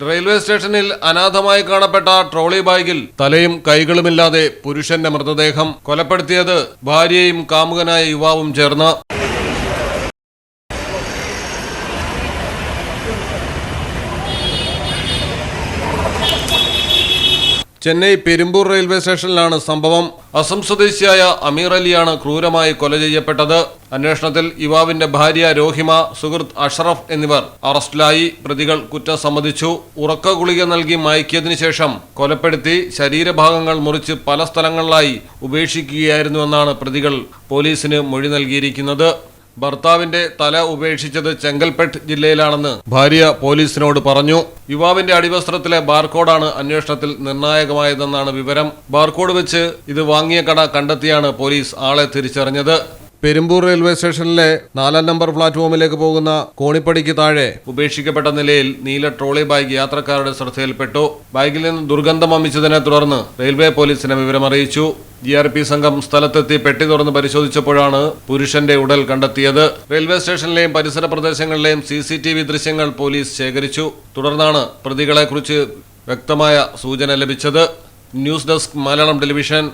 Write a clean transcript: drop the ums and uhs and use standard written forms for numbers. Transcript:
Railway സ്റ്റേഷനിൽ അനാഥമായി കാണപ്പെട്ട trolley ബാഗിൽ തലയും കൈകളുമില്ലാതെ പുരുഷന്റെ മൃതദേഹം. കൊലപ്പെടുത്തിയത് ഭാര്യയും കാമുകനായ യുവാവും ചേർന്ന്. ചെന്നൈ പെരുമ്പൂർ റെയിൽവേ സ്റ്റേഷനിലാണ് സംഭവം. അസം സ്വദേശിയായ അമീർ അലിയാണ് ക്രൂരമായി കൊല ചെയ്യപ്പെട്ടത്. അന്വേഷണത്തിൽ യുവാവിന്റെ ഭാര്യ രോഹിമ, സുഹൃത്ത് അഷ്റഫ് എന്നിവർ അറസ്റ്റിലായി. പ്രതികൾ കുറ്റം സമ്മതിച്ചു. ഉറക്ക ഗുളിക നൽകി മയക്കിയതിനു ശേഷം കൊലപ്പെടുത്തി ശരീരഭാഗങ്ങൾ മുറിച്ച് പല സ്ഥലങ്ങളിലായി ഉപേക്ഷിക്കുകയായിരുന്നുവെന്നാണ് പ്രതികൾ പോലീസിന് മൊഴി നൽകിയിരിക്കുന്നത്. ഭർത്താവിന്റെ തല ഉപേക്ഷിച്ചത് ചെങ്കൽപ്പെട്ട് ജില്ലയിലാണെന്ന് ഭാര്യ പോലീസിനോട് പറഞ്ഞു. യുവാവിന്റെ അടിവസ്ത്രത്തിലെ ബാർകോഡാണ് അന്വേഷണത്തിൽ നിർണായകമായതെന്നാണ് വിവരം. ബാർകോഡ് വെച്ച് ഇത് വാങ്ങിയ കട കണ്ടെത്തിയാണ് പോലീസ് ആളെ തിരിച്ചറിഞ്ഞത്. പെരുമ്പൂർ റെയിൽവേ സ്റ്റേഷനിലെ 4 നമ്പർ പ്ലാറ്റ്ഫോമിലേക്ക് പോകുന്ന കോണിപ്പടിക്ക് താഴെ ഉപേക്ഷിക്കപ്പെട്ട നിലയിൽ നീല ട്രോളി ബാഗ് യാത്രക്കാരുടെ ശ്രദ്ധയിൽപ്പെട്ടു. ബാഗിൽ നിന്ന് ദുർഗന്ധം വമിച്ചതിനെ തുടർന്ന് റെയിൽവേ പോലീസിനെ വിവരമറിയിച്ചു. GRP സംഘം സ്ഥലത്തെത്തി പെട്ടി തുറന്ന് പരിശോധിച്ചപ്പോഴാണ് പുരുഷന്റെ ഉടൽ കണ്ടെത്തിയത്. റെയിൽവേ സ്റ്റേഷനിലെയും പരിസര പ്രദേശങ്ങളിലെയും CCTV ദൃശ്യങ്ങൾ പോലീസ് ശേഖരിച്ചു. തുടർന്നാണ് പ്രതികളെക്കുറിച്ച് വ്യക്തമായ സൂചന ലഭിച്ചത്. News desk, Malayalam television.